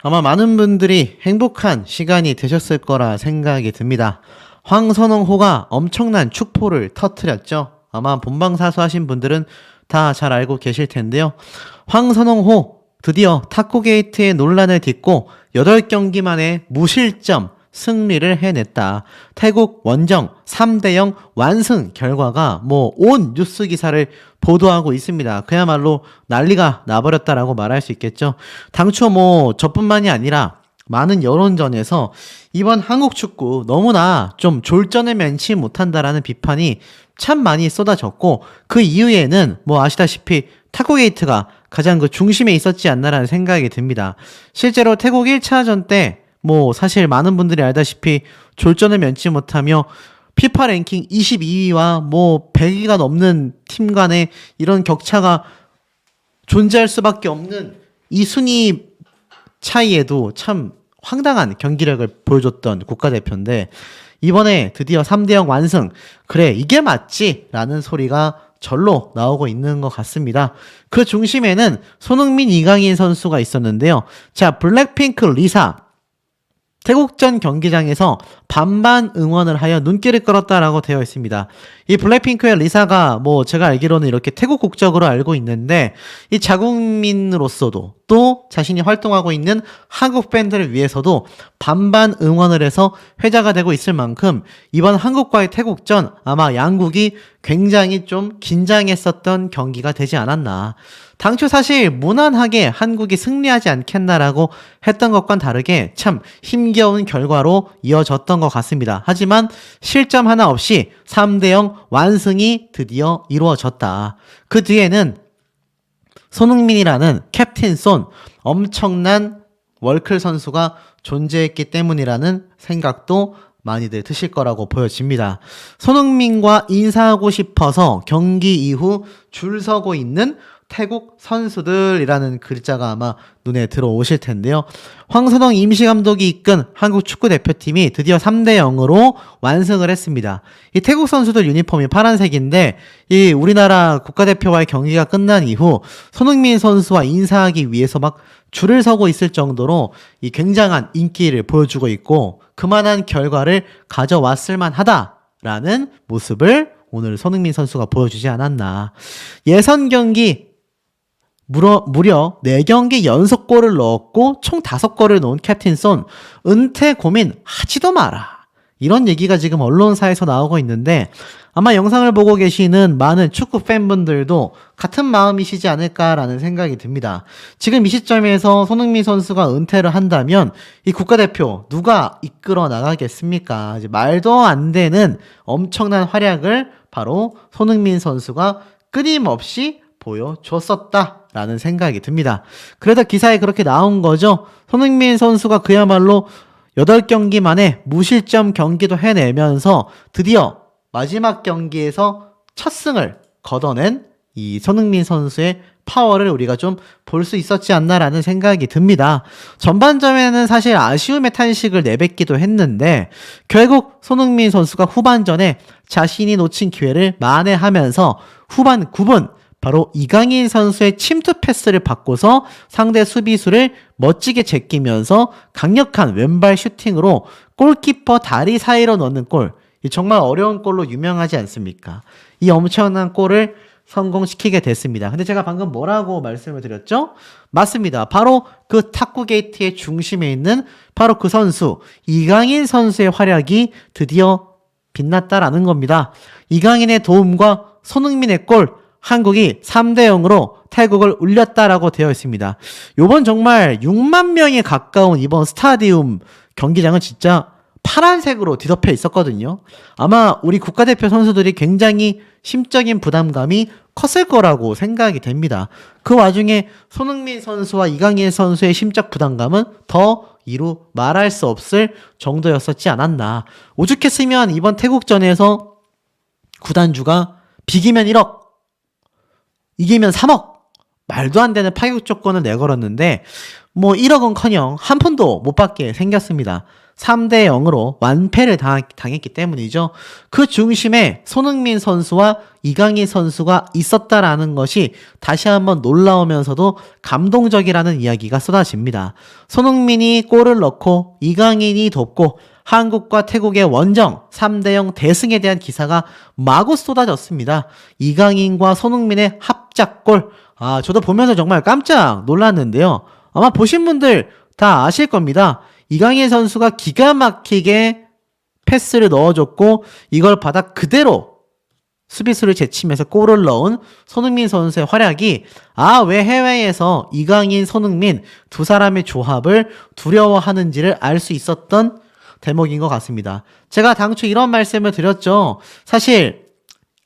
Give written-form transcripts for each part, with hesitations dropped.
아마 많은 분들이 행복한 시간이 되셨을 거라 생각이 듭니다. 황선홍호가 엄청난 축포를 터뜨렸죠. 아마 본방사수 하신 분들은 다 잘 알고 계실 텐데요. 황선홍호 드디어 탁구게이트의 논란을 딛고 8경기 만에 무실점 승리를 해냈다. 태국 원정 3대0 완승 결과가 온 뉴스 기사를 보도하고 있습니다. 그야말로 난리가 나버렸다라고 말할 수 있겠죠. 당초 저뿐만이 아니라 많은 여론전에서 이번 한국 축구 너무나 좀 졸전을 면치 못한다라는 비판이 참 많이 쏟아졌고, 그 이후에는 아시다시피 탁구게이트가 가장 그 중심에 있었지 않나라는 생각이 듭니다. 실제로 태국 1차전 때 사실 많은 분들이 알다시피 졸전을 면치 못하며 피파 랭킹 22위와 100위가 넘는 팀 간의 이런 격차가 존재할 수밖에 없는 이 순위 차이에도 참 황당한 경기력을 보여줬던 국가대표인데, 이번에 드디어 3대0 완승, 그래 이게 맞지 라는 소리가 절로 나오고 있는 것 같습니다. 그 중심에는 손흥민, 이강인 선수가 있었는데요. 자, 블랙핑크 리사 태국전 경기장에서 반반 응원을 하여 눈길을 끌었다라고 되어 있습니다. 이 블랙핑크의 리사가 제가 알기로는 이렇게 태국 국적으로 알고 있는데, 이 자국민으로서도 또 자신이 활동하고 있는 한국 팬들을 위해서도 반반 응원을 해서 회자가 되고 있을 만큼 이번 한국과의 태국전 아마 양국이 굉장히 좀 긴장했었던 경기가 되지 않았나. 당초 사실 무난하게 한국이 승리하지 않겠나라고 했던 것과는 다르게 참 힘겨운 결과로 이어졌던 것 같습니다. 하지만 실점 하나 없이 3대0 완승이 드디어 이루어졌다. 그 뒤에는 손흥민이라는 캡틴 손, 엄청난 월클 선수가 존재했기 때문이라는 생각도 많이들 드실 거라고 보여집니다. 손흥민과 인사하고 싶어서 경기 이후 줄 서고 있는 태국 선수들이라는 글자가 아마 눈에 들어오실 텐데요. 황선홍 임시감독이 이끈 한국 축구대표팀이 드디어 3대0으로 완승을 했습니다. 이 태국 선수들 유니폼이 파란색인데, 이 우리나라 국가대표와의 경기가 끝난 이후 손흥민 선수와 인사하기 위해서 막 줄을 서고 있을 정도로 이 굉장한 인기를 보여주고 있고, 그만한 결과를 가져왔을 만하다라는 모습을 오늘 손흥민 선수가 보여주지 않았나. 예선 경기 무려 4경기 연속골을 넣었고 총 5골을 넣은 캡틴 손, 은퇴 고민 하지도 마라, 이런 얘기가 지금 언론사에서 나오고 있는데, 아마 영상을 보고 계시는 많은 축구 팬분들도 같은 마음이시지 않을까라는 생각이 듭니다. 지금 이 시점에서 손흥민 선수가 은퇴를 한다면 이 국가대표 누가 이끌어 나가겠습니까? 이제 말도 안 되는 엄청난 활약을 바로 손흥민 선수가 끊임없이 보여줬었다라는 생각이 듭니다. 그래서 기사에 그렇게 나온 거죠. 손흥민 선수가 그야말로 8경기 만에 무실점 경기도 해내면서 드디어 마지막 경기에서 첫 승을 거둬낸 이 손흥민 선수의 파워를 우리가 좀 볼 수 있었지 않나라는 생각이 듭니다. 전반전에는 사실 아쉬움의 탄식을 내뱉기도 했는데, 결국 손흥민 선수가 후반전에 자신이 놓친 기회를 만회하면서 후반 9분 바로 이강인 선수의 침투 패스를 받고서 상대 수비수를 멋지게 제끼면서 강력한 왼발 슈팅으로 골키퍼 다리 사이로 넣는 골, 정말 어려운 골로 유명하지 않습니까? 이 엄청난 골을 성공시키게 됐습니다. 근데 제가 방금 뭐라고 말씀을 드렸죠? 맞습니다. 바로 그 탁구 게이트의 중심에 있는 바로 그 선수, 이강인 선수의 활약이 드디어 빛났다라는 겁니다. 이강인의 도움과 손흥민의 골, 한국이 3대0으로 태국을 울렸다라고 되어 있습니다. 요번 정말 6만 명에 가까운 이번 스타디움 경기장은 진짜 파란색으로 뒤덮여 있었거든요. 아마 우리 국가대표 선수들이 굉장히 심적인 부담감이 컸을 거라고 생각이 됩니다. 그 와중에 손흥민 선수와 이강인 선수의 심적 부담감은 더 이루 말할 수 없을 정도였었지 않았나. 오죽했으면 이번 태국전에서 구단주가 비기면 1억, 이기면 3억, 말도 안 되는 파격 조건을 내걸었는데 1억은커녕 한 푼도 못 받게 생겼습니다. 3대 0으로 완패를 당했기 때문이죠. 그 중심에 손흥민 선수와 이강인 선수가 있었다라는 것이 다시 한번 놀라우면서도 감동적이라는 이야기가 쏟아집니다. 손흥민이 골을 넣고 이강인이 돕고 한국과 태국의 원정 3대0 대승에 대한 기사가 마구 쏟아졌습니다. 이강인과 손흥민의 합작골. 저도 보면서 정말 깜짝 놀랐는데요. 아마 보신 분들 다 아실 겁니다. 이강인 선수가 기가 막히게 패스를 넣어줬고 이걸 받아 그대로 수비수를 제치면서 골을 넣은 손흥민 선수의 활약이 왜 해외에서 이강인, 손흥민 두 사람의 조합을 두려워하는지를 알 수 있었던 대목인 것 같습니다. 제가 당초 이런 말씀을 드렸죠. 사실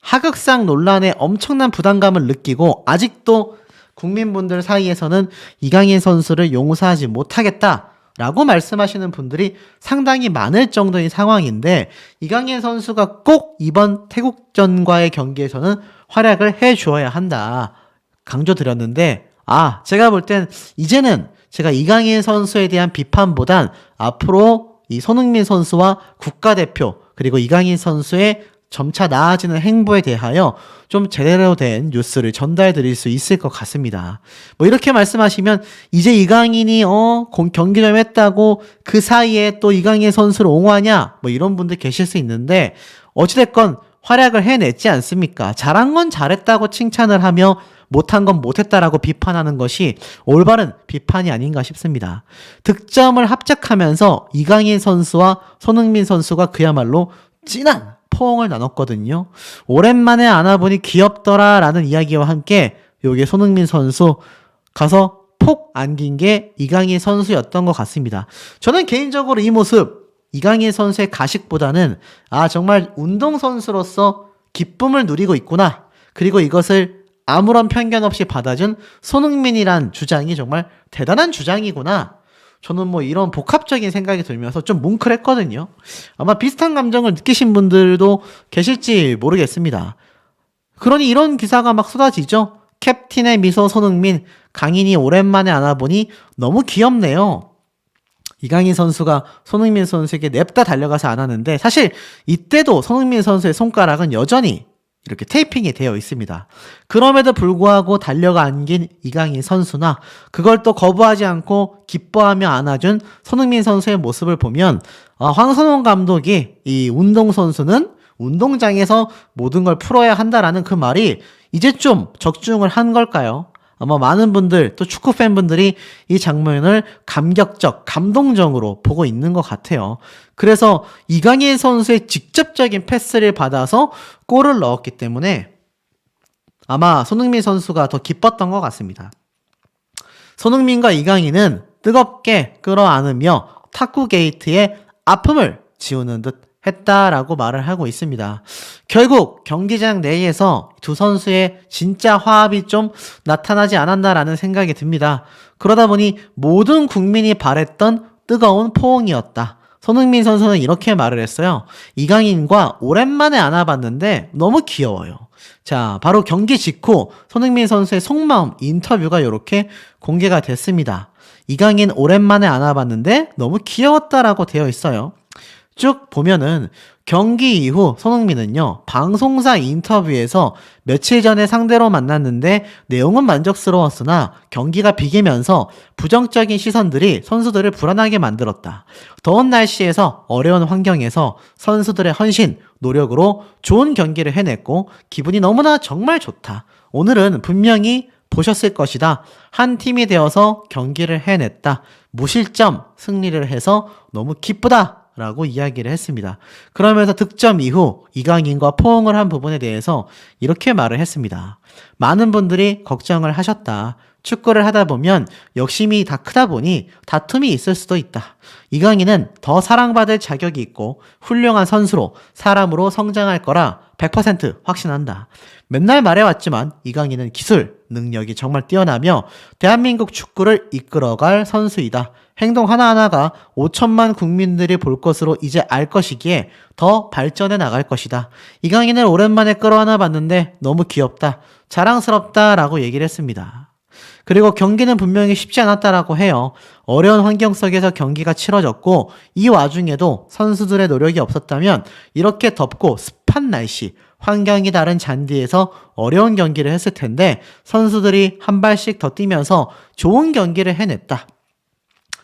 하극상 논란에 엄청난 부담감을 느끼고 아직도 국민분들 사이에서는 이강인 선수를 용서하지 못하겠다라고 말씀하시는 분들이 상당히 많을 정도인 상황인데 이강인 선수가 꼭 이번 태국전과의 경기에서는 활약을 해주어야 한다 강조드렸는데 제가 볼 땐 이제는 제가 이강인 선수에 대한 비판보단 앞으로 이 손흥민 선수와 국가대표 그리고 이강인 선수의 점차 나아지는 행보에 대하여 좀 제대로 된 뉴스를 전달 드릴 수 있을 것 같습니다. 이렇게 말씀하시면 이제 이강인이 경기 좀 했다고 그 사이에 또 이강인 선수를 옹호하냐 이런 분들 계실 수 있는데 어찌됐건 활약을 해냈지 않습니까? 잘한 건 잘했다고 칭찬을 하며 못한 건 못했다라고 비판하는 것이 올바른 비판이 아닌가 싶습니다. 득점을 합작하면서 이강인 선수와 손흥민 선수가 그야말로 진한 포옹을 나눴거든요. 오랜만에 안아보니 귀엽더라 라는 이야기와 함께 요게 손흥민 선수 가서 폭 안긴 게 이강인 선수였던 것 같습니다. 저는 개인적으로 이 모습 이강인 선수의 가식보다는 정말 운동선수로서 기쁨을 누리고 있구나. 그리고 이것을 아무런 편견 없이 받아준 손흥민이란 주장이 정말 대단한 주장이구나. 저는 이런 복합적인 생각이 들면서 좀 뭉클했거든요. 아마 비슷한 감정을 느끼신 분들도 계실지 모르겠습니다. 그러니 이런 기사가 막 쏟아지죠. 캡틴의 미소 손흥민, 강인이 오랜만에 안아보니 너무 귀엽네요. 이강인 선수가 손흥민 선수에게 냅다 달려가서 안았는데 사실 이때도 손흥민 선수의 손가락은 여전히 이렇게 테이핑이 되어 있습니다. 그럼에도 불구하고 달려가 안긴 이강인 선수나 그걸 또 거부하지 않고 기뻐하며 안아준 손흥민 선수의 모습을 보면 황선홍 감독이 이 운동선수는 운동장에서 모든 걸 풀어야 한다라는 그 말이 이제 좀 적중을 한 걸까요? 아마 많은 분들 또 축구 팬분들이 이 장면을 감격적, 감동적으로 보고 있는 것 같아요. 그래서 이강인 선수의 직접적인 패스를 받아서 골을 넣었기 때문에 아마 손흥민 선수가 더 기뻤던 것 같습니다. 손흥민과 이강인은 뜨겁게 끌어안으며 탁구 게이트의 아픔을 지우는 듯 했다라고 말을 하고 있습니다. 결국 경기장 내에서 두 선수의 진짜 화합이 좀 나타나지 않았나라는 생각이 듭니다. 그러다 보니 모든 국민이 바랬던 뜨거운 포옹이었다. 손흥민 선수는 이렇게 말을 했어요. 이강인과 오랜만에 안아봤는데 너무 귀여워요. 자, 바로 경기 직후 손흥민 선수의 속마음 인터뷰가 이렇게 공개가 됐습니다. 이강인 오랜만에 안아봤는데 너무 귀여웠다라고 되어 있어요. 쭉 보면은 경기 이후 손흥민은요 방송사 인터뷰에서 며칠 전에 상대로 만났는데 내용은 만족스러웠으나 경기가 비기면서 부정적인 시선들이 선수들을 불안하게 만들었다. 더운 날씨에서 어려운 환경에서 선수들의 헌신, 노력으로 좋은 경기를 해냈고 기분이 너무나 정말 좋다. 오늘은 분명히 보셨을 것이다. 한 팀이 되어서 경기를 해냈다. 무실점 승리를 해서 너무 기쁘다. 라고 이야기를 했습니다. 그러면서 득점 이후 이강인과 포옹을 한 부분에 대해서 이렇게 말을 했습니다. 많은 분들이 걱정을 하셨다. 축구를 하다 보면 욕심이 다 크다 보니 다툼이 있을 수도 있다. 이강인은 더 사랑받을 자격이 있고 훌륭한 선수로 사람으로 성장할 거라 100% 확신한다. 맨날 말해왔지만 이강인은 기술, 능력이 정말 뛰어나며 대한민국 축구를 이끌어갈 선수이다. 행동 하나하나가 5천만 국민들이 볼 것으로 이제 알 것이기에 더 발전해 나갈 것이다. 이강인을 오랜만에 끌어안아 봤는데 너무 귀엽다. 자랑스럽다 라고 얘기를 했습니다. 그리고 경기는 분명히 쉽지 않았다라고 해요. 어려운 환경 속에서 경기가 치러졌고 이 와중에도 선수들의 노력이 없었다면 이렇게 덥고 습한 날씨, 환경이 다른 잔디에서 어려운 경기를 했을 텐데 선수들이 한 발씩 더 뛰면서 좋은 경기를 해냈다.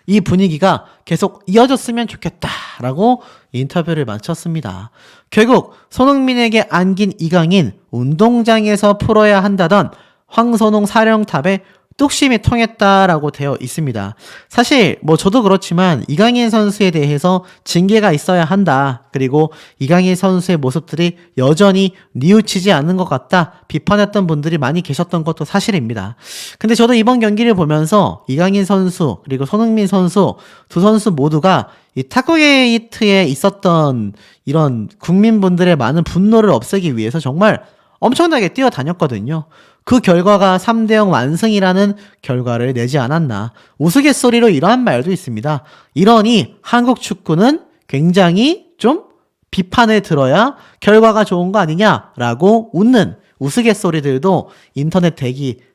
이 분위기가 계속 이어졌으면 좋겠다라고 인터뷰를 마쳤습니다. 결국 손흥민에게 안긴 이강인, 운동장에서 풀어야 한다던 황선홍 사령탑에 뚝심이 통했다라고 되어 있습니다. 사실 저도 그렇지만 이강인 선수에 대해서 징계가 있어야 한다. 그리고 이강인 선수의 모습들이 여전히 뉘우치지 않는 것 같다. 비판했던 분들이 많이 계셨던 것도 사실입니다. 근데 저도 이번 경기를 보면서 이강인 선수 그리고 손흥민 선수 두 선수 모두가 이 타구게이트에 있었던 이런 국민분들의 많은 분노를 없애기 위해서 정말 엄청나게 뛰어다녔거든요. 그 결과가 3대0 완승이라는 결과를 내지 않았나. 우스갯소리로 이러한 말도 있습니다. 이러니 한국 축구는 굉장히 좀 비판을 들어야 결과가 좋은 거 아니냐라고 웃는 우스갯소리들도 인터넷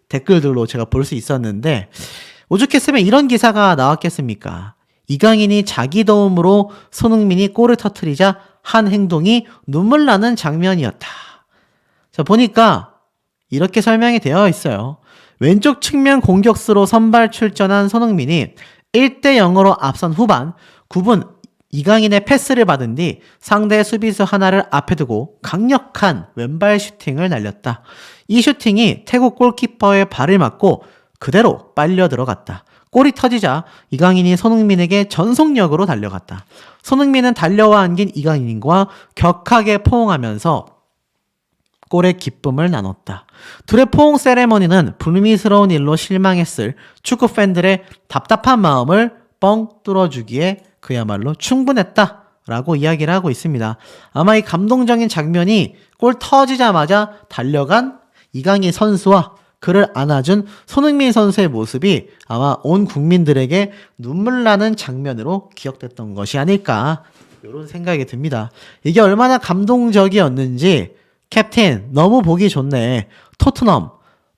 댓글들로 제가 볼 수 있었는데 오죽했으면 이런 기사가 나왔겠습니까? 이강인이 자기 도움으로 손흥민이 골을 터뜨리자 한 행동이 눈물 나는 장면이었다. 자, 보니까 이렇게 설명이 되어 있어요. 왼쪽 측면 공격수로 선발 출전한 손흥민이 1대0으로 앞선 후반 9분 이강인의 패스를 받은 뒤 상대 수비수 하나를 앞에 두고 강력한 왼발 슈팅을 날렸다. 이 슈팅이 태국 골키퍼의 발을 맞고 그대로 빨려 들어갔다. 골이 터지자 이강인이 손흥민에게 전속력으로 달려갔다. 손흥민은 달려와 안긴 이강인과 격하게 포옹하면서 골의 기쁨을 나눴다. 둘의 포옹 세레머니는 불미스러운 일로 실망했을 축구 팬들의 답답한 마음을 뻥 뚫어주기에 그야말로 충분했다 라고 이야기를 하고 있습니다. 아마 이 감동적인 장면이 골 터지자마자 달려간 이강인 선수와 그를 안아준 손흥민 선수의 모습이 아마 온 국민들에게 눈물 나는 장면으로 기억됐던 것이 아닐까 이런 생각이 듭니다. 이게 얼마나 감동적이었는지 캡틴 너무 보기 좋네. 토트넘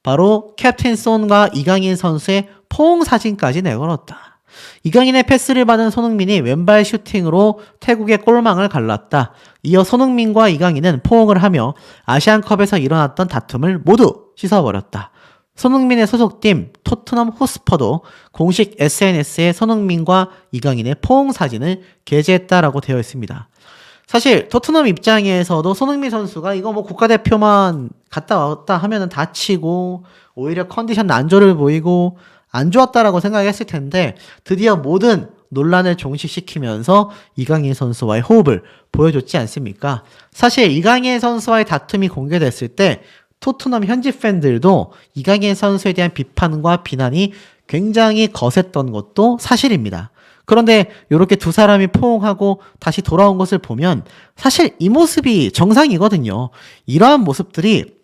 바로 캡틴 손과 이강인 선수의 포옹 사진까지 내걸었다. 이강인의 패스를 받은 손흥민이 왼발 슈팅으로 태국의 골망을 갈랐다. 이어 손흥민과 이강인은 포옹을 하며 아시안컵에서 일어났던 다툼을 모두 씻어버렸다. 손흥민의 소속팀 토트넘 호스퍼도 공식 SNS에 손흥민과 이강인의 포옹 사진을 게재했다라고 되어 있습니다. 사실 토트넘 입장에서도 손흥민 선수가 이거 국가대표만 갔다 왔다 하면은 다치고 오히려 컨디션 난조를 보이고 안 좋았다라고 생각했을 텐데 드디어 모든 논란을 종식시키면서 이강인 선수와의 호흡을 보여줬지 않습니까? 사실 이강인 선수와의 다툼이 공개됐을 때 토트넘 현지 팬들도 이강인 선수에 대한 비판과 비난이 굉장히 거셌던 것도 사실입니다. 그런데 이렇게 두 사람이 포옹하고 다시 돌아온 것을 보면 사실 이 모습이 정상이거든요. 이러한 모습들이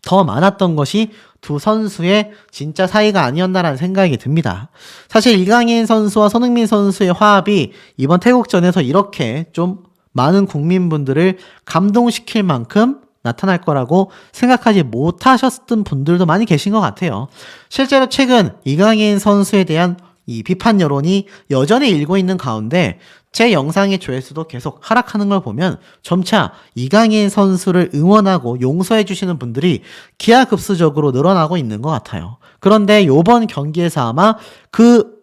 더 많았던 것이 두 선수의 진짜 사이가 아니었나라는 생각이 듭니다. 사실 이강인 선수와 손흥민 선수의 화합이 이번 태국전에서 이렇게 좀 많은 국민분들을 감동시킬 만큼 나타날 거라고 생각하지 못하셨던 분들도 많이 계신 것 같아요. 실제로 최근 이강인 선수에 대한 이 비판 여론이 여전히 일고 있는 가운데 제 영상의 조회수도 계속 하락하는 걸 보면 점차 이강인 선수를 응원하고 용서해 주시는 분들이 기하급수적으로 늘어나고 있는 것 같아요. 그런데 이번 경기에서 아마 그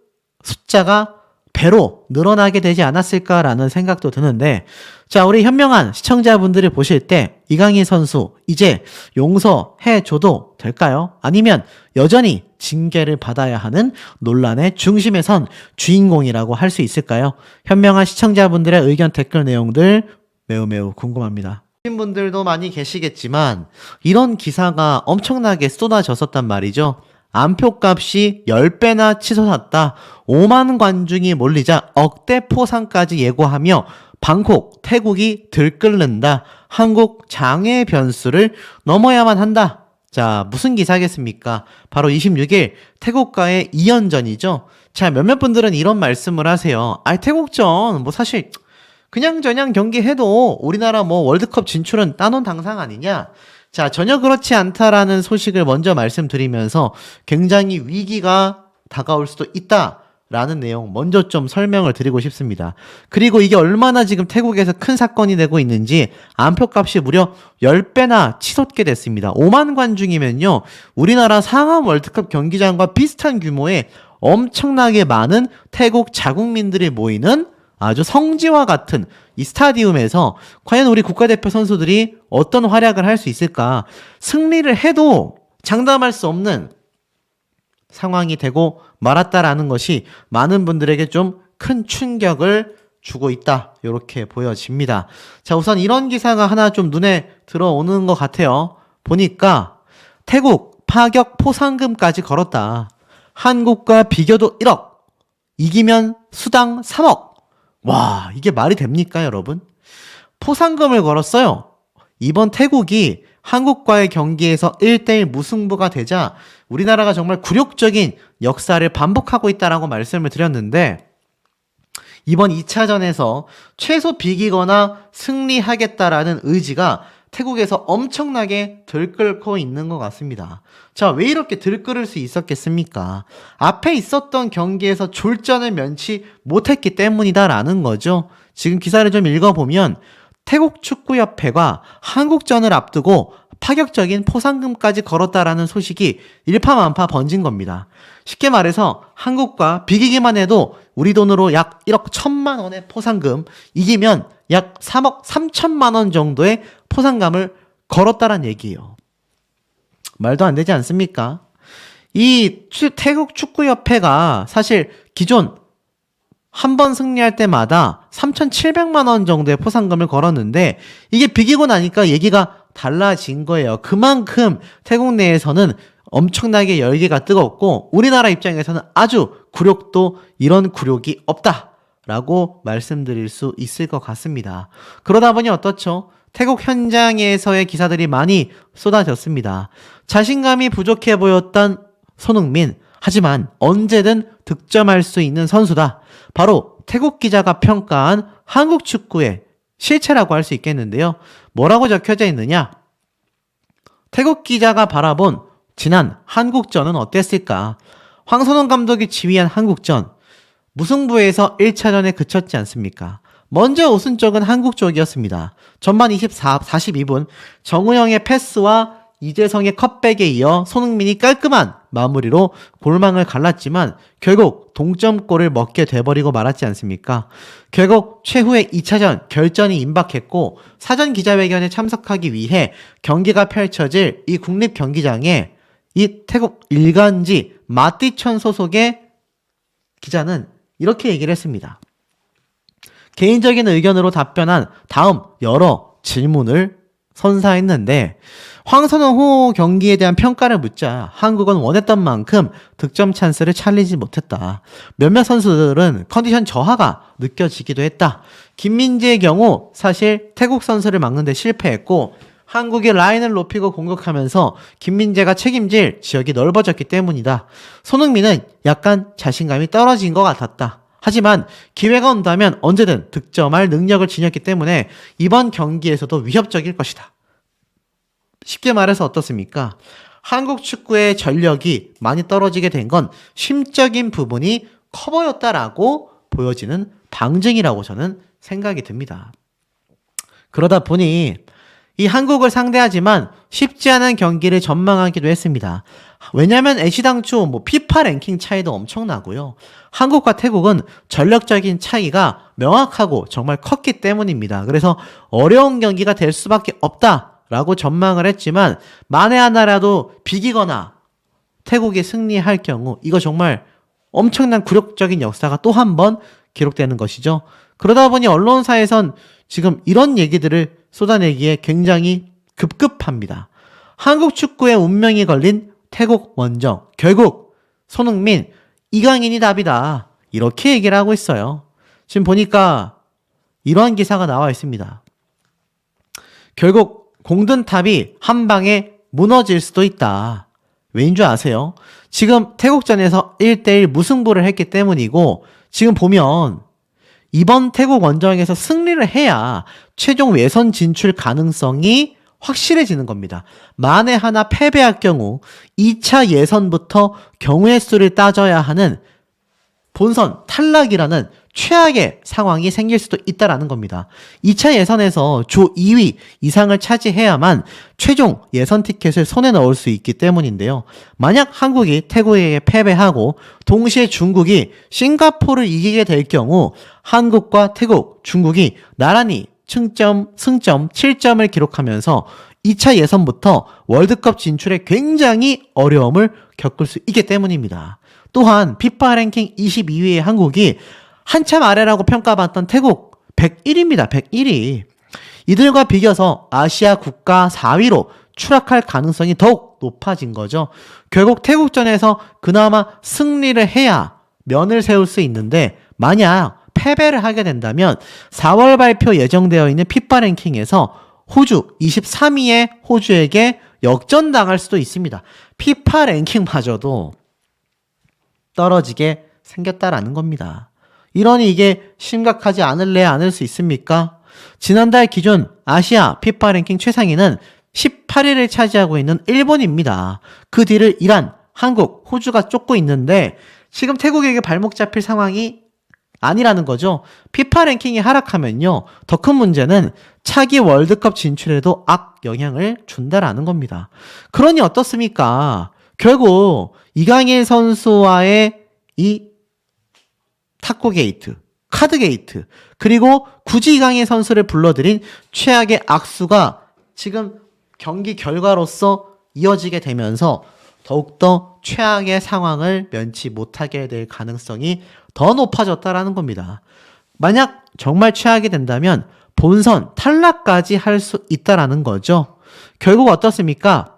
숫자가 배로 늘어나게 되지 않았을까라는 생각도 드는데 자, 우리 현명한 시청자분들이 보실 때 이강인 선수 이제 용서해줘도 될까요? 아니면 여전히 징계를 받아야 하는 논란의 중심에 선 주인공이라고 할 수 있을까요? 현명한 시청자분들의 의견 댓글 내용들 매우 궁금합니다. 분들도 많이 계시겠지만 이런 기사가 엄청나게 쏟아졌었단 말이죠. 안표값이 10배나 치솟았다. 5만 관중이 몰리자 억대 포상까지 예고하며 방콕, 태국이 들끓는다. 한국 장외 변수를 넘어야만 한다. 자, 무슨 기사겠습니까? 바로 26일 태국과의 2연전이죠. 자, 몇몇 분들은 이런 말씀을 하세요. 태국전 사실 그냥저냥 경기해도 우리나라 월드컵 진출은 따놓은 당상 아니냐? 자, 전혀 그렇지 않다라는 소식을 먼저 말씀드리면서 굉장히 위기가 다가올 수도 있다라는 내용 먼저 좀 설명을 드리고 싶습니다. 그리고 이게 얼마나 지금 태국에서 큰 사건이 되고 있는지 안표값이 무려 10배나 치솟게 됐습니다. 5만 관중이면요, 우리나라 상암 월드컵 경기장과 비슷한 규모의 엄청나게 많은 태국 자국민들이 모이는 아주 성지와 같은 이 스타디움에서 과연 우리 국가대표 선수들이 어떤 활약을 할 수 있을까? 승리를 해도 장담할 수 없는 상황이 되고 말았다라는 것이 많은 분들에게 좀 큰 충격을 주고 있다, 이렇게 보여집니다. 자, 우선 이런 기사가 하나 좀 눈에 들어오는 것 같아요. 보니까 태국 파격 포상금까지 걸었다. 한국과 비교도 1억, 이기면 수당 3억. 와, 이게 말이 됩니까, 여러분? 포상금을 걸었어요. 이번 태국이 한국과의 경기에서 1대1 무승부가 되자 우리나라가 정말 굴욕적인 역사를 반복하고 있다라고 말씀을 드렸는데, 이번 2차전에서 최소 비기거나 승리하겠다라는 의지가 태국에서 엄청나게 들끓고 있는 것 같습니다. 자, 왜 이렇게 들끓을 수 있었겠습니까? 앞에 있었던 경기에서 졸전을 면치 못했기 때문이다라는 거죠. 지금 기사를 좀 읽어보면 태국 축구협회가 한국전을 앞두고 파격적인 포상금까지 걸었다라는 소식이 일파만파 번진 겁니다. 쉽게 말해서 한국과 비기기만 해도 우리 돈으로 약 1억 1천만 원의 포상금, 이기면 약 3억 3천만 원 정도의 포상금을 걸었다란 얘기예요. 말도 안 되지 않습니까? 이 태국 축구협회가 사실 기존 한 번 승리할 때마다 3,700만 원 정도의 포상금을 걸었는데, 이게 비기고 나니까 얘기가 달라진 거예요. 그만큼 태국 내에서는 엄청나게 열기가 뜨겁고 우리나라 입장에서는 아주 굴욕도 이런 굴욕이 없다라고 말씀드릴 수 있을 것 같습니다. 그러다 보니 어떻죠? 태국 현장에서의 기사들이 많이 쏟아졌습니다. 자신감이 부족해 보였던 손흥민, 하지만 언제든 득점할 수 있는 선수다. 바로 태국 기자가 평가한 한국 축구의 실체라고 할 수 있겠는데요. 뭐라고 적혀져 있느냐? 태국 기자가 바라본 지난 한국전은 어땠을까? 황선홍 감독이 지휘한 한국전, 무승부에서 1차전에 그쳤지 않습니까? 먼저 웃은 쪽은 한국 쪽이었습니다. 전반 42분 정우영의 패스와 이재성의 컷백에 이어 손흥민이 깔끔한 마무리로 골망을 갈랐지만 결국 동점골을 먹게 돼버리고 말았지 않습니까? 결국 최후의 2차전 결전이 임박했고, 사전 기자회견에 참석하기 위해 경기가 펼쳐질 이 국립경기장에 이 태국 일간지 마띠천 소속의 기자는 이렇게 얘기를 했습니다. 개인적인 의견으로 답변한 다음 여러 질문을 선사했는데, 황선홍 경기에 대한 평가를 묻자 한국은 원했던 만큼 득점 찬스를 찰리지 못했다. 몇몇 선수들은 컨디션 저하가 느껴지기도 했다. 김민재의 경우 사실 태국 선수를 막는 데 실패했고, 한국이 라인을 높이고 공격하면서 김민재가 책임질 지역이 넓어졌기 때문이다. 손흥민은 약간 자신감이 떨어진 것 같았다. 하지만 기회가 온다면 언제든 득점할 능력을 지녔기 때문에 이번 경기에서도 위협적일 것이다. 쉽게 말해서 어떻습니까? 한국 축구의 전력이 많이 떨어지게 된 건 심적인 부분이 커 보였다라고 보여지는 방증이라고 저는 생각이 듭니다. 그러다 보니 이 한국을 상대하지만 쉽지 않은 경기를 전망하기도 했습니다. 왜냐하면 애시당초 피파 랭킹 차이도 엄청나고요. 한국과 태국은 전력적인 차이가 명확하고 정말 컸기 때문입니다. 그래서 어려운 경기가 될 수밖에 없다라고 전망을 했지만, 만에 하나라도 비기거나 태국이 승리할 경우 이거 정말 엄청난 굴욕적인 역사가 또 한 번 기록되는 것이죠. 그러다 보니 언론사에선 지금 이런 얘기들을 쏟아내기에 굉장히 급급합니다. 한국 축구의 운명이 걸린 태국 원정, 결국 손흥민, 이강인이 답이다, 이렇게 얘기를 하고 있어요. 지금 보니까 이러한 기사가 나와 있습니다. 결국 공든탑이 한 방에 무너질 수도 있다. 왜인 줄 아세요? 지금 태국전에서 1대1 무승부를 했기 때문이고, 지금 보면 이번 태국 원정에서 승리를 해야 최종 예선 진출 가능성이 확실해지는 겁니다. 만에 하나 패배할 경우 2차 예선부터 경우의 수를 따져야 하는 본선 탈락이라는 최악의 상황이 생길 수도 있다라는 겁니다. 2차 예선에서 조 2위 이상을 차지해야만 최종 예선 티켓을 손에 넣을 수 있기 때문인데요. 만약 한국이 태국에게 패배하고 동시에 중국이 싱가포르를 이기게 될 경우 한국과 태국, 중국이 나란히 승점 7점을 기록하면서 2차 예선부터 월드컵 진출에 굉장히 어려움을 겪을 수 있기 때문입니다. 또한 피파 랭킹 22위의 한국이 한참 아래라고 평가받던 태국 101위입니다. 101위. 이들과 비교서 아시아 국가 4위로 추락할 가능성이 더욱 높아진 거죠. 결국 태국전에서 그나마 승리를 해야 면을 세울 수 있는데 만약 패배를 하게 된다면 4월 발표 예정되어 있는 피파 랭킹에서 호주 23위의 호주에게 역전당할 수도 있습니다. 피파 랭킹마저도 떨어지게 생겼다라는 겁니다. 이러니 이게 심각하지 않을 수 있습니까? 지난달 기준 아시아 피파 랭킹 최상위는 18위를 차지하고 있는 일본입니다. 그 뒤를 이란, 한국, 호주가 쫓고 있는데 지금 태국에게 발목 잡힐 상황이 아니라는 거죠. 피파 랭킹이 하락하면요. 더 큰 문제는 차기 월드컵 진출에도 악영향을 준다라는 겁니다. 그러니 어떻습니까? 결국 이강인 선수와의 이 탁구 게이트, 카드 게이트, 그리고 굳이 이강인 선수를 불러들인 최악의 악수가 지금 경기 결과로서 이어지게 되면서 더욱더 최악의 상황을 면치 못하게 될 가능성이 더 높아졌다라는 겁니다. 만약 정말 최악이 된다면 본선 탈락까지 할 수 있다라는 거죠. 결국 어떻습니까?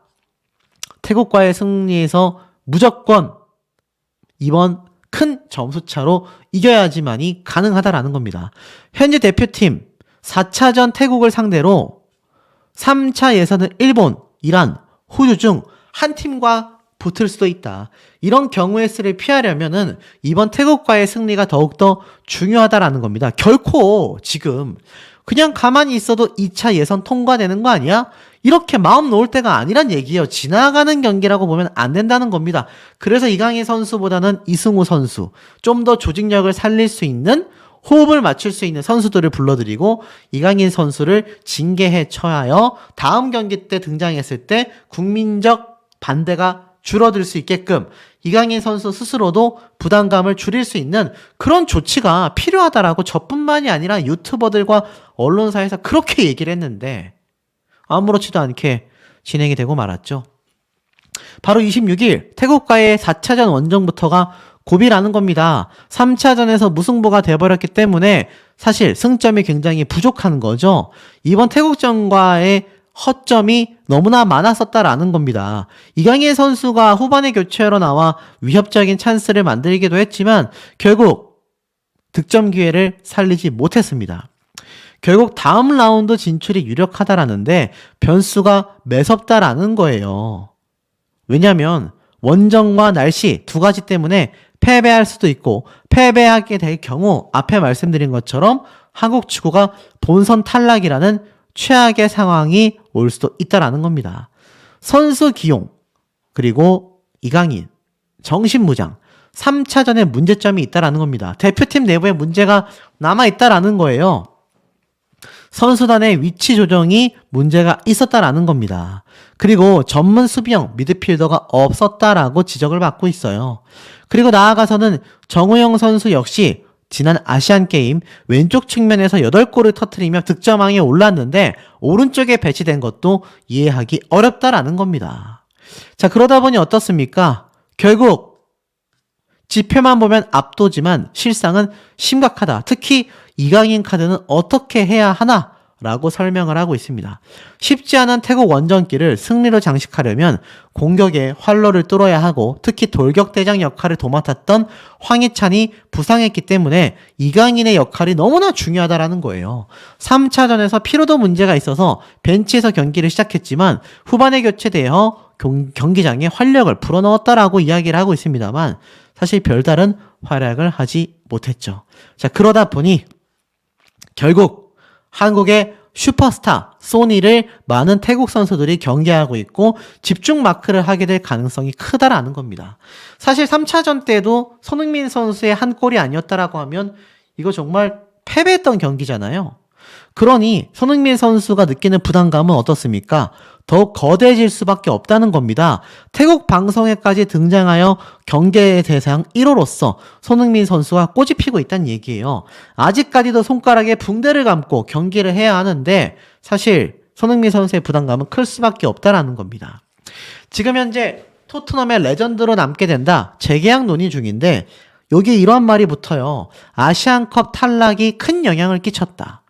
태국과의 승리에서 무조건 이번 큰 점수차로 이겨야지만이 가능하다라는 겁니다. 현재 대표팀 4차전 태국을 상대로 3차 예선은 일본, 이란, 호주 중 한 팀과 붙을 수도 있다. 이런 경우의 수를 피하려면은 이번 태국과의 승리가 더욱더 중요하다라는 겁니다. 결코 지금 그냥 가만히 있어도 2차 예선 통과되는 거 아니야? 이렇게 마음 놓을 때가 아니란 얘기예요. 지나가는 경기라고 보면 안 된다는 겁니다. 그래서 이강인 선수보다는 이승우 선수, 좀 더 조직력을 살릴 수 있는, 호흡을 맞출 수 있는 선수들을 불러들이고 이강인 선수를 징계해 쳐야 다음 경기 때 등장했을 때 국민적 반대가 줄어들 수 있게끔 이강인 선수 스스로도 부담감을 줄일 수 있는 그런 조치가 필요하다라고 저뿐만이 아니라 유튜버들과 언론사에서 그렇게 얘기를 했는데 아무렇지도 않게 진행이 되고 말았죠. 바로 26일 태국과의 4차전 원정부터가 고비라는 겁니다. 3차전에서 무승부가 돼버렸기 때문에 사실 승점이 굉장히 부족한 거죠. 이번 태국전과의 허점이 너무나 많았었다라는 겁니다. 이강인 선수가 후반에 교체하러 나와 위협적인 찬스를 만들기도 했지만 결국 득점 기회를 살리지 못했습니다. 결국 다음 라운드 진출이 유력하다라는데 변수가 매섭다라는 거예요. 왜냐하면 원정과 날씨 두 가지 때문에 패배할 수도 있고 패배하게 될 경우 앞에 말씀드린 것처럼 한국 축구가 본선 탈락이라는 최악의 상황이 올 수도 있다라는 겁니다. 선수 기용, 그리고 이강인, 정신무장, 3차전에 문제점이 있다라는 겁니다. 대표팀 내부에 문제가 남아있다라는 거예요. 선수단의 위치 조정이 문제가 있었다라는 겁니다. 그리고 전문 수비형 미드필더가 없었다라고 지적을 받고 있어요. 그리고 나아가서는 정우영 선수 역시 지난 아시안게임 왼쪽 측면에서 8골을 터뜨리며 득점왕에 올랐는데 오른쪽에 배치된 것도 이해하기 어렵다라는 겁니다. 자, 그러다 보니 어떻습니까? 결국 지표만 보면 압도지만 실상은 심각하다. 특히 이강인 카드는 어떻게 해야 하나? 라고 설명을 하고 있습니다. 쉽지 않은 태국 원정길을 승리로 장식하려면 공격에 활로를 뚫어야 하고 특히 돌격대장 역할을 도맡았던 황희찬이 부상했기 때문에 이강인의 역할이 너무나 중요하다라는 거예요. 3차전에서 피로도 문제가 있어서 벤치에서 경기를 시작했지만 후반에 교체되어 경기장에 활력을 불어넣었다라고 이야기를 하고 있습니다만 사실 별다른 활약을 하지 못했죠. 자, 그러다 보니 결국 한국의 슈퍼스타 소니를 많은 태국 선수들이 경계하고 있고 집중 마크를 하게 될 가능성이 크다라는 겁니다. 사실 3차전 때도 손흥민 선수의 한 골이 아니었다라고 하면 이거 정말 패배했던 경기잖아요. 그러니 손흥민 선수가 느끼는 부담감은 어떻습니까? 더욱 거대해질 수밖에 없다는 겁니다. 태국 방송에까지 등장하여 경계의 대상 1호로서 손흥민 선수가 꼬집히고 있다는 얘기예요. 아직까지도 손가락에 붕대를 감고 경기를 해야 하는데 사실 손흥민 선수의 부담감은 클 수밖에 없다는 겁니다. 지금 현재 토트넘의 레전드로 남게 된다. 재계약 논의 중인데 여기에 이러한 말이 붙어요. 아시안컵 탈락이 큰 영향을 끼쳤다.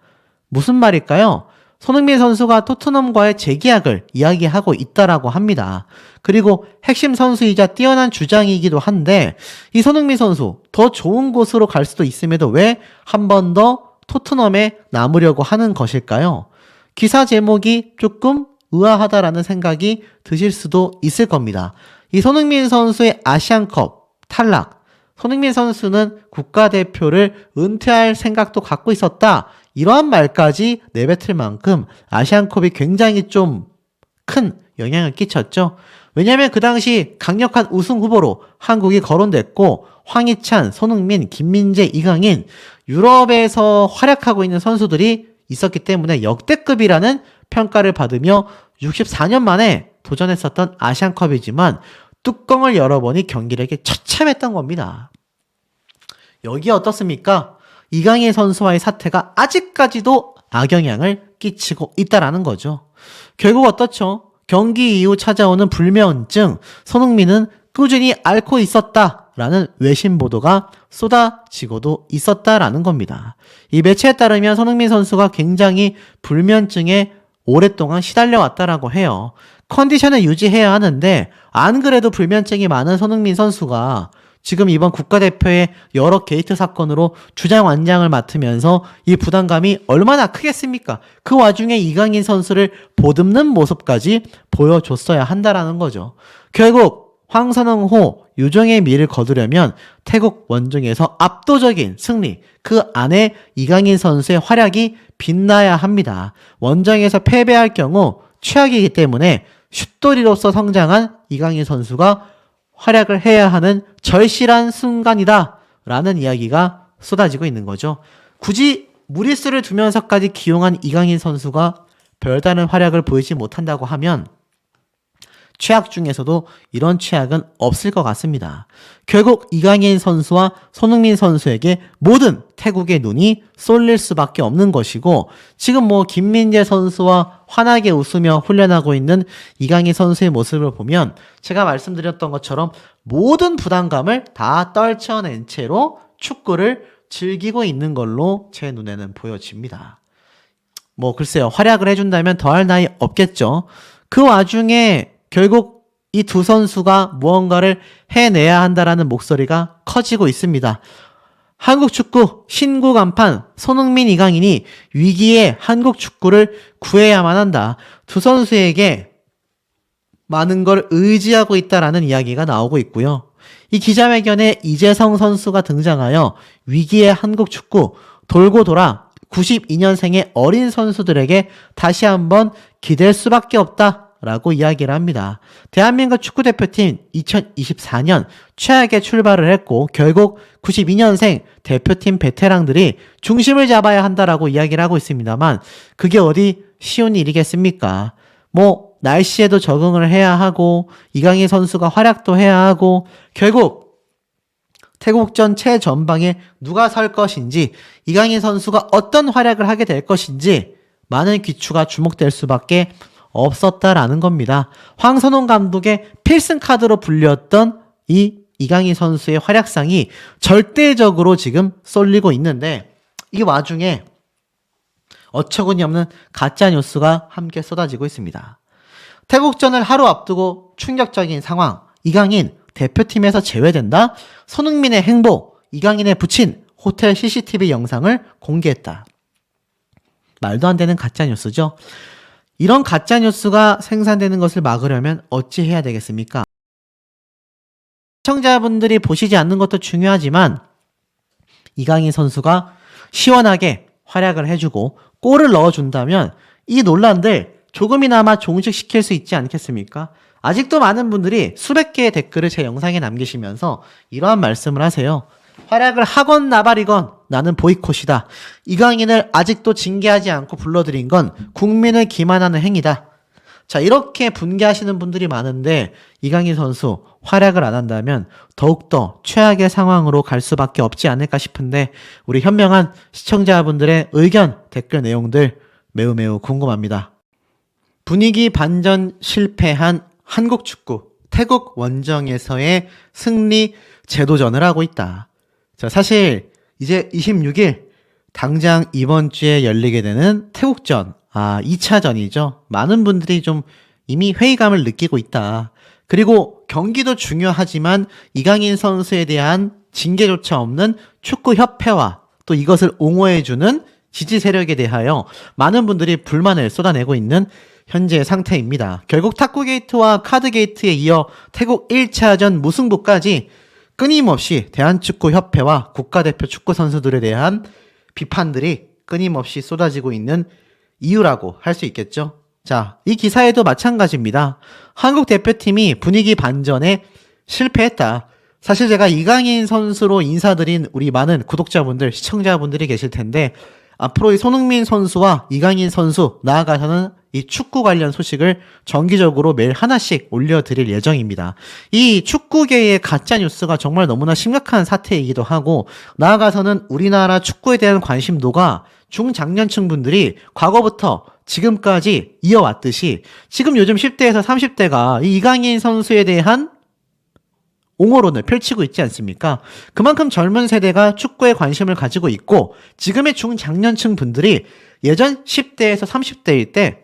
무슨 말일까요? 손흥민 선수가 토트넘과의 재계약을 이야기하고 있다라고 합니다. 그리고 핵심 선수이자 뛰어난 주장이기도 한데 이 손흥민 선수 더 좋은 곳으로 갈 수도 있음에도 왜 한 번 더 토트넘에 남으려고 하는 것일까요? 기사 제목이 조금 의아하다라는 생각이 드실 수도 있을 겁니다. 이 손흥민 선수의 아시안컵 탈락, 손흥민 선수는 국가대표를 은퇴할 생각도 갖고 있었다. 이러한 말까지 내뱉을 만큼 아시안컵이 굉장히 좀 큰 영향을 끼쳤죠. 왜냐하면 그 당시 강력한 우승 후보로 한국이 거론됐고 황희찬, 손흥민, 김민재, 이강인 유럽에서 활약하고 있는 선수들이 있었기 때문에 역대급이라는 평가를 받으며 64년 만에 도전했었던 아시안컵이지만 뚜껑을 열어보니 경기력이 처참했던 겁니다. 여기 어떻습니까? 이강인 선수와의 사태가 아직까지도 악영향을 끼치고 있다라는 거죠. 결국 어떻죠? 경기 이후 찾아오는 불면증, 손흥민은 꾸준히 앓고 있었다라는 외신 보도가 쏟아지고도 있었다라는 겁니다. 이 매체에 따르면 손흥민 선수가 굉장히 불면증에 오랫동안 시달려왔다라고 해요. 컨디션을 유지해야 하는데 안 그래도 불면증이 많은 손흥민 선수가 지금 이번 국가대표의 여러 게이트 사건으로 주장 완장을 맡으면서 이 부담감이 얼마나 크겠습니까? 그 와중에 이강인 선수를 보듬는 모습까지 보여줬어야 한다라는 거죠. 결국 황선홍호, 유종의 미를 거두려면 태국 원정에서 압도적인 승리, 그 안에 이강인 선수의 활약이 빛나야 합니다. 원정에서 패배할 경우 최악이기 때문에 슛돌이로서 성장한 이강인 선수가 활약을 해야 하는 절실한 순간이다 라는 이야기가 쏟아지고 있는 거죠. 굳이 무리수를 두면서까지 기용한 이강인 선수가 별다른 활약을 보이지 못한다고 하면 최악 중에서도 이런 최악은 없을 것 같습니다. 결국 이강인 선수와 손흥민 선수에게 모든 태국의 눈이 쏠릴 수밖에 없는 것이고 지금 김민재 선수와 환하게 웃으며 훈련하고 있는 이강인 선수의 모습을 보면 제가 말씀드렸던 것처럼 모든 부담감을 다 떨쳐낸 채로 축구를 즐기고 있는 걸로 제 눈에는 보여집니다. 글쎄요. 활약을 해준다면 더할 나위 없겠죠. 그 와중에 결국 이 두 선수가 무언가를 해내야 한다라는 목소리가 커지고 있습니다. 한국 축구 신구 간판 손흥민, 이강인이 위기에 한국 축구를 구해야만 한다. 두 선수에게 많은 걸 의지하고 있다라는 이야기가 나오고 있고요. 이 기자회견에 이재성 선수가 등장하여 위기의 한국 축구 돌고 돌아 92년생의 어린 선수들에게 다시 한번 기댈 수밖에 없다. 라고 이야기를 합니다. 대한민국 축구대표팀 2024년 최악의 출발을 했고 결국 92년생 대표팀 베테랑들이 중심을 잡아야 한다라고 이야기를 하고 있습니다만 그게 어디 쉬운 일이겠습니까? 날씨에도 적응을 해야 하고 이강인 선수가 활약도 해야 하고 결국 태국전 최전방에 누가 설 것인지 이강인 선수가 어떤 활약을 하게 될 것인지 많은 귀추가 주목될 수밖에 없었다라는 겁니다. 황선홍 감독의 필승 카드로 불렸던 이 이강인 선수의 활약상이 절대적으로 지금 쏠리고 있는데 이 와중에 어처구니 없는 가짜 뉴스가 함께 쏟아지고 있습니다. 태국전을 하루 앞두고 충격적인 상황, 이강인 대표팀에서 제외된다? 손흥민의 행보, 이강인의 붙인 호텔 CCTV 영상을 공개했다. 말도 안 되는 가짜 뉴스죠. 이런 가짜뉴스가 생산되는 것을 막으려면 어찌 해야 되겠습니까? 시청자분들이 보시지 않는 것도 중요하지만 이강인 선수가 시원하게 활약을 해주고 골을 넣어준다면 이 논란들 조금이나마 종식시킬 수 있지 않겠습니까? 아직도 많은 분들이 수백 개의 댓글을 제 영상에 남기시면서 이러한 말씀을 하세요. 활약을 하건 나발이건 나는 보이콧이다. 이강인을 아직도 징계하지 않고 불러들인 건 국민을 기만하는 행위다. 자, 이렇게 분개하시는 분들이 많은데 이강인 선수 활약을 안 한다면 더욱더 최악의 상황으로 갈 수밖에 없지 않을까 싶은데 우리 현명한 시청자분들의 의견, 댓글 내용들 매우 궁금합니다. 분위기 반전 실패한 한국 축구, 태국 원정에서의 승리 재도전을 하고 있다. 자, 사실 이제 26일 당장 이번 주에 열리게 되는 태국전, 2차전이죠. 많은 분들이 좀 이미 회의감을 느끼고 있다. 그리고 경기도 중요하지만 이강인 선수에 대한 징계조차 없는 축구협회와 또 이것을 옹호해주는 지지 세력에 대하여 많은 분들이 불만을 쏟아내고 있는 현재 상태입니다. 결국 탁구게이트와 카드게이트에 이어 태국 1차전 무승부까지 끊임없이 대한축구협회와 국가대표 축구 선수들에 대한 비판들이 끊임없이 쏟아지고 있는 이유라고 할 수 있겠죠. 자, 이 기사에도 마찬가지입니다. 한국 대표팀이 분위기 반전에 실패했다. 사실 제가 이강인 선수로 인사드린 우리 많은 구독자분들, 시청자분들이 계실 텐데 앞으로 이 손흥민 선수와 이강인 선수 나아가서는 이 축구 관련 소식을 정기적으로 매일 하나씩 올려드릴 예정입니다. 이 축구계의 가짜뉴스가 정말 너무나 심각한 사태이기도 하고 나아가서는 우리나라 축구에 대한 관심도가 중장년층 분들이 과거부터 지금까지 이어왔듯이 지금 요즘 10대에서 30대가 이 이강인 선수에 대한 옹호론을 펼치고 있지 않습니까? 그만큼 젊은 세대가 축구에 관심을 가지고 있고 지금의 중장년층 분들이 예전 10대에서 30대일 때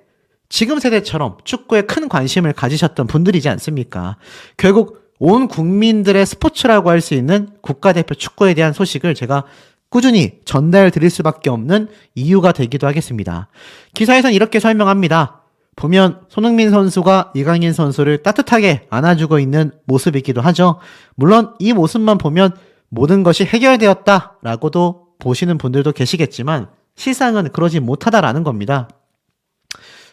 지금 세대처럼 축구에 큰 관심을 가지셨던 분들이지 않습니까? 결국 온 국민들의 스포츠라고 할 수 있는 국가대표 축구에 대한 소식을 제가 꾸준히 전달 드릴 수밖에 없는 이유가 되기도 하겠습니다. 기사에선 이렇게 설명합니다. 보면 손흥민 선수가 이강인 선수를 따뜻하게 안아주고 있는 모습이기도 하죠. 물론 이 모습만 보면 모든 것이 해결되었다라고도 보시는 분들도 계시겠지만 실상은 그러지 못하다라는 겁니다.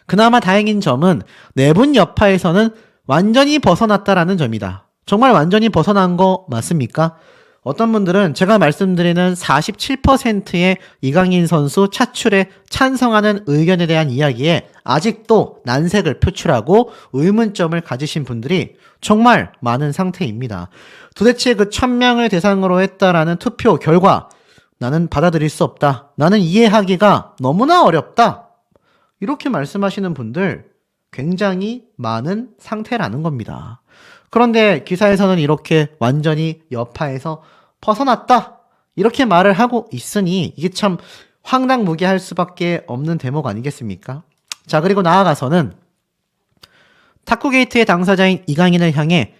그나마 다행인 점은 내분 여파에서는 완전히 벗어났다라는 점이다. 정말 완전히 벗어난 거 맞습니까? 어떤 분들은 제가 말씀드리는 47%의 이강인 선수 차출에 찬성하는 의견에 대한 이야기에 아직도 난색을 표출하고 의문점을 가지신 분들이 정말 많은 상태입니다. 도대체 그 1000명을 대상으로 했다라는 투표 결과 나는 받아들일 수 없다. 나는 이해하기가 너무나 어렵다. 이렇게 말씀하시는 분들 굉장히 많은 상태라는 겁니다. 그런데 기사에서는 이렇게 완전히 여파에서 벗어났다 이렇게 말을 하고 있으니 이게 참 황당무계할 수밖에 없는 대목 아니겠습니까? 자, 그리고 나아가서는 탁구게이트의 당사자인 이강인을 향해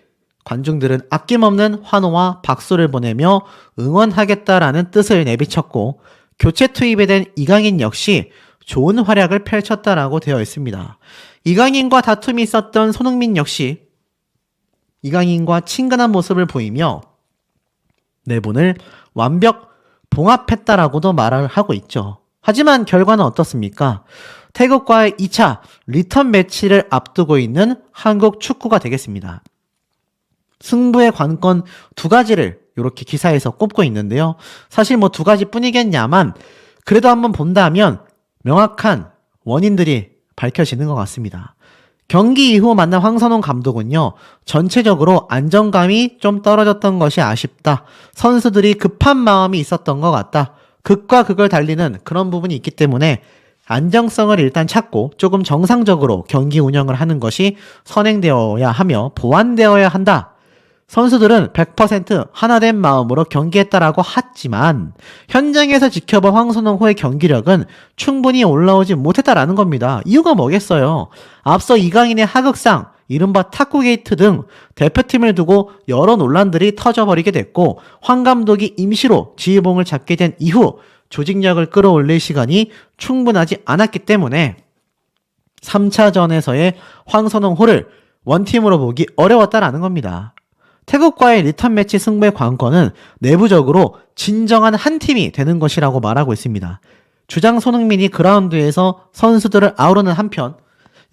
관중들은 아낌없는 환호와 박수를 보내며 응원하겠다라는 뜻을 내비쳤고 교체 투입에 된 이강인 역시 좋은 활약을 펼쳤다라고 되어 있습니다. 이강인과 다툼이 있었던 손흥민 역시 이강인과 친근한 모습을 보이며 내분을 완벽 봉합했다라고도 말을 하고 있죠. 하지만 결과는 어떻습니까? 태국과의 2차 리턴 매치를 앞두고 있는 한국 축구가 되겠습니다. 승부의 관건 두 가지를 이렇게 기사에서 꼽고 있는데요. 사실 뭐 두 가지뿐이겠냐만 그래도 한번 본다면 명확한 원인들이 밝혀지는 것 같습니다. 경기 이후 만난 황선홍 감독은요, 전체적으로 안정감이 좀 떨어졌던 것이 아쉽다. 선수들이 급한 마음이 있었던 것 같다. 극과 극을 달리는 그런 부분이 있기 때문에 안정성을 일단 찾고 조금 정상적으로 경기 운영을 하는 것이 선행되어야 하며 보완되어야 한다. 선수들은 100% 하나된 마음으로 경기했다라고 하지만 현장에서 지켜본 황선홍호의 경기력은 충분히 올라오지 못했다라는 겁니다. 이유가 뭐겠어요? 앞서 이강인의 하극상, 이른바 탁구게이트 등 대표팀을 두고 여러 논란들이 터져버리게 됐고 황 감독이 임시로 지휘봉을 잡게 된 이후 조직력을 끌어올릴 시간이 충분하지 않았기 때문에 3차전에서의 황선홍호를 원팀으로 보기 어려웠다라는 겁니다. 태국과의 리턴 매치 승부의 관건은 내부적으로 진정한 한 팀이 되는 것이라고 말하고 있습니다. 주장 손흥민이 그라운드에서 선수들을 아우르는 한편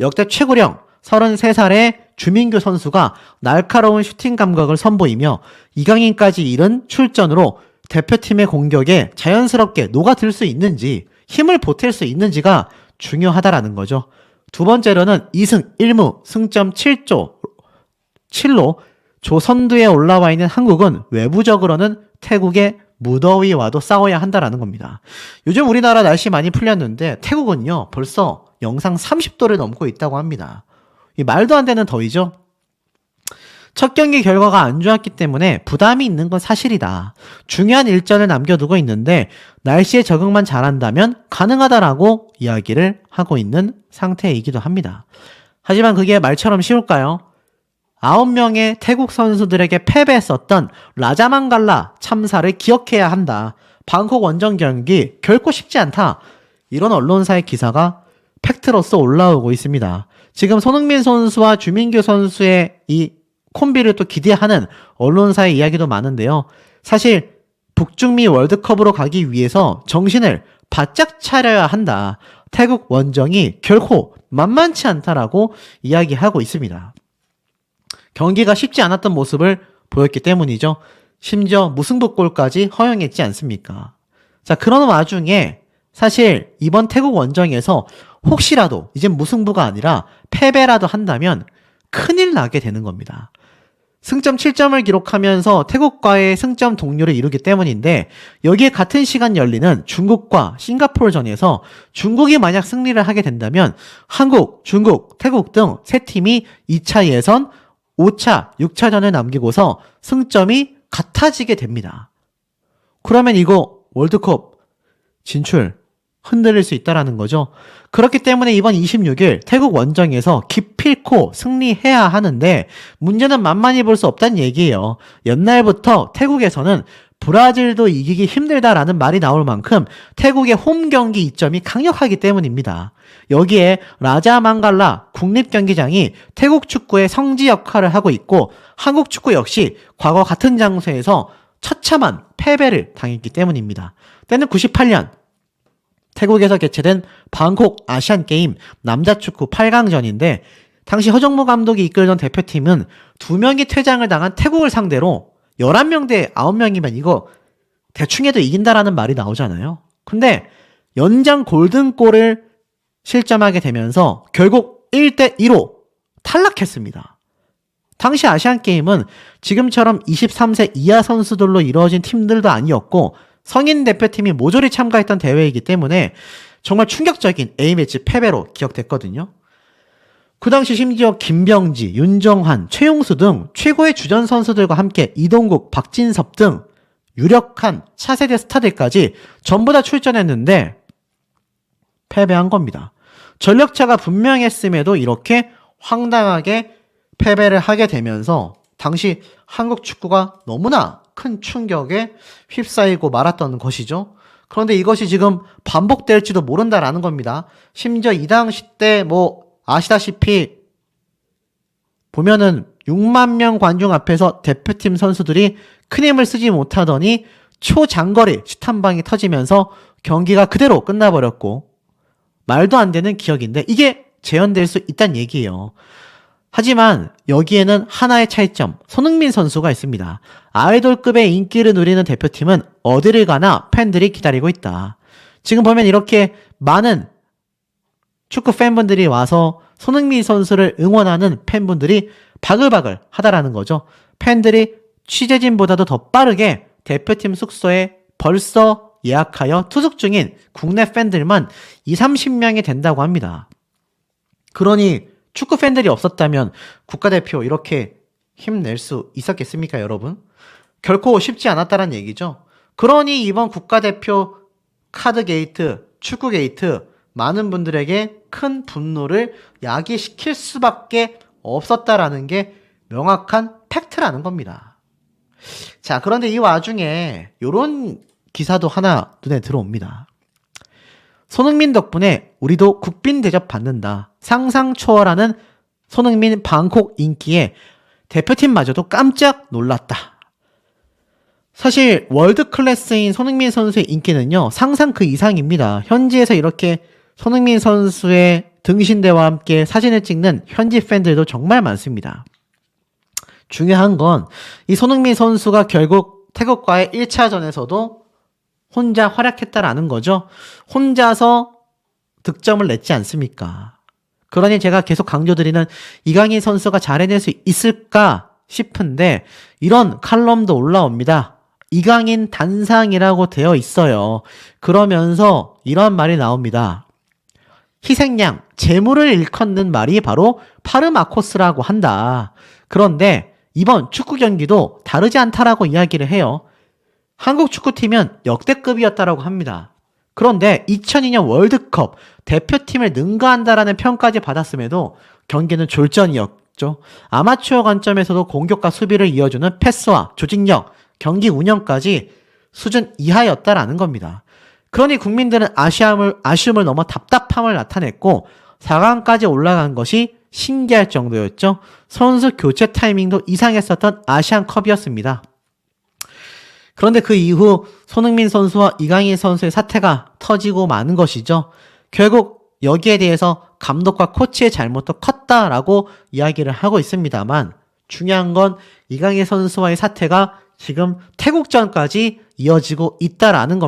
역대 최고령 33살의 주민규 선수가 날카로운 슈팅 감각을 선보이며 이강인까지 이른 출전으로 대표팀의 공격에 자연스럽게 녹아들 수 있는지 힘을 보탤 수 있는지가 중요하다라는 거죠. 두 번째로는 2승 1무 승점 7로 조선두에 올라와 있는 한국은 외부적으로는 태국의 무더위와도 싸워야 한다라는 겁니다. 요즘 우리나라 날씨 많이 풀렸는데 태국은요 벌써 영상 30도를 넘고 있다고 합니다. 이 말도 안 되는 더위죠. 첫 경기 결과가 안 좋았기 때문에 부담이 있는 건 사실이다. 중요한 일정을 남겨두고 있는데 날씨에 적응만 잘한다면 가능하다라고 이야기를 하고 있는 상태이기도 합니다. 하지만 그게 말처럼 쉬울까요? 9명의 태국 선수들에게 패배했었던 라자망갈라 참사를 기억해야 한다. 방콕 원정 경기 결코 쉽지 않다. 이런 언론사의 기사가 팩트로서 올라오고 있습니다. 지금 손흥민 선수와 주민규 선수의 이 콤비를 또 기대하는 언론사의 이야기도 많은데요. 사실 북중미 월드컵으로 가기 위해서 정신을 바짝 차려야 한다. 태국 원정이 결코 만만치 않다라고 이야기하고 있습니다. 경기가 쉽지 않았던 모습을 보였기 때문이죠. 심지어 무승부골까지 허용했지 않습니까? 자, 그런 와중에 사실 이번 태국 원정에서 혹시라도 이제 무승부가 아니라 패배라도 한다면 큰일 나게 되는 겁니다. 승점 7점을 기록하면서 태국과의 승점 동률을 이루기 때문인데 여기에 같은 시간 열리는 중국과 싱가포르전에서 중국이 만약 승리를 하게 된다면 한국, 중국, 태국 등 세 팀이 2차 예선, 5차, 6차전을 남기고서 승점이 같아지게 됩니다. 그러면 이거 월드컵 진출 흔들릴 수 있다라는 거죠. 그렇기 때문에 이번 26일 태국 원정에서 기필코 승리해야 하는데 문제는 만만히 볼 수 없다는 얘기예요. 옛날부터 태국에서는 브라질도 이기기 힘들다라는 말이 나올 만큼 태국의 홈 경기 이점이 강력하기 때문입니다. 여기에 라자망갈라 국립경기장이 태국 축구의 성지 역할을 하고 있고 한국 축구 역시 과거 같은 장소에서 처참한 패배를 당했기 때문입니다. 때는 98년 태국에서 개최된 방콕 아시안게임 남자축구 8강전인데 당시 허정무 감독이 이끌던 대표팀은 2명이 퇴장을 당한 태국을 상대로 11명 대 9명이면 이거 대충 해도 이긴다라는 말이 나오잖아요. 근데 연장 골든골을 실점하게 되면서 결국 1대2로 탈락했습니다. 당시 아시안게임은 지금처럼 23세 이하 선수들로 이루어진 팀들도 아니었고 성인 대표팀이 모조리 참가했던 대회이기 때문에 정말 충격적인 A매치 패배로 기억됐거든요. 그 당시 심지어 김병지, 윤정환, 최용수 등 최고의 주전 선수들과 함께 이동국, 박진섭 등 유력한 차세대 스타들까지 전부 다 출전했는데 패배한 겁니다. 전력차가 분명했음에도 이렇게 황당하게 패배를 하게 되면서 당시 한국 축구가 너무나 큰 충격에 휩싸이고 말았던 것이죠. 그런데 이것이 지금 반복될지도 모른다라는 겁니다. 심지어 이 당시 때 아시다시피 보면은 6만 명 관중 앞에서 대표팀 선수들이 큰 힘을 쓰지 못하더니 초장거리 슛 한 방이 터지면서 경기가 그대로 끝나버렸고 말도 안 되는 기억인데 이게 재현될 수 있다는 얘기예요. 하지만 여기에는 하나의 차이점, 손흥민 선수가 있습니다. 아이돌급의 인기를 누리는 대표팀은 어디를 가나 팬들이 기다리고 있다. 지금 보면 이렇게 많은 축구 팬분들이 와서 손흥민 선수를 응원하는 팬분들이 바글바글 하다라는 거죠. 팬들이 취재진보다도 더 빠르게 대표팀 숙소에 벌써 예약하여 투숙 중인 국내 팬들만 20-30명이 된다고 합니다. 그러니 축구 팬들이 없었다면 국가대표 이렇게 힘낼 수 있었겠습니까, 여러분? 결코 쉽지 않았다는 얘기죠. 그러니 이번 국가대표 카드 게이트, 축구 게이트 많은 분들에게 큰 분노를 야기시킬 수밖에 없었다라는 게 명확한 팩트라는 겁니다. 자, 그런데 이 와중에 이런 기사도 하나 눈에 들어옵니다. 손흥민 덕분에 우리도 국빈 대접 받는다. 상상 초월하는 손흥민 방콕 인기에 대표팀마저도 깜짝 놀랐다. 사실 월드 클래스인 손흥민 선수의 인기는요, 상상 그 이상입니다. 현지에서 이렇게 손흥민 선수의 등신대와 함께 사진을 찍는 현지 팬들도 정말 많습니다. 중요한 건 이 손흥민 선수가 결국 태국과의 1차전에서도 혼자 활약했다라는 거죠. 혼자서 득점을 냈지 않습니까? 그러니 제가 계속 강조드리는 이강인 선수가 잘해낼 수 있을까 싶은데 이런 칼럼도 올라옵니다. 이강인 단상이라고 되어 있어요. 그러면서 이런 말이 나옵니다. 희생양, 재물을 일컫는 말이 바로 파르마코스라고 한다. 그런데 이번 축구 경기도 다르지 않다라고 이야기를 해요. 한국 축구팀은 역대급이었다라고 합니다. 그런데 2002년 월드컵 대표팀을 능가한다라는 평가까지 받았음에도 경기는 졸전이었죠. 아마추어 관점에서도 공격과 수비를 이어주는 패스와 조직력, 경기 운영까지 수준 이하였다라는 겁니다. 그러니 국민들은 아쉬움을 넘어 답답함을 나타냈고 4강까지 올라간 것이 신기할 정도였죠. 선수 교체 타이밍도 이상했었던 아시안컵이었습니다. 그런데 그 이후 손흥민 선수와 이강인 선수의 사태가 터지고 마는 것이죠. 결국 여기에 대해서 감독과 코치의 잘못도 컸다라고 이야기를 하고 있습니다만 중요한 건 이강인 선수와의 사태가 지금 태국전까지 이어지고 있다라는 겁니다.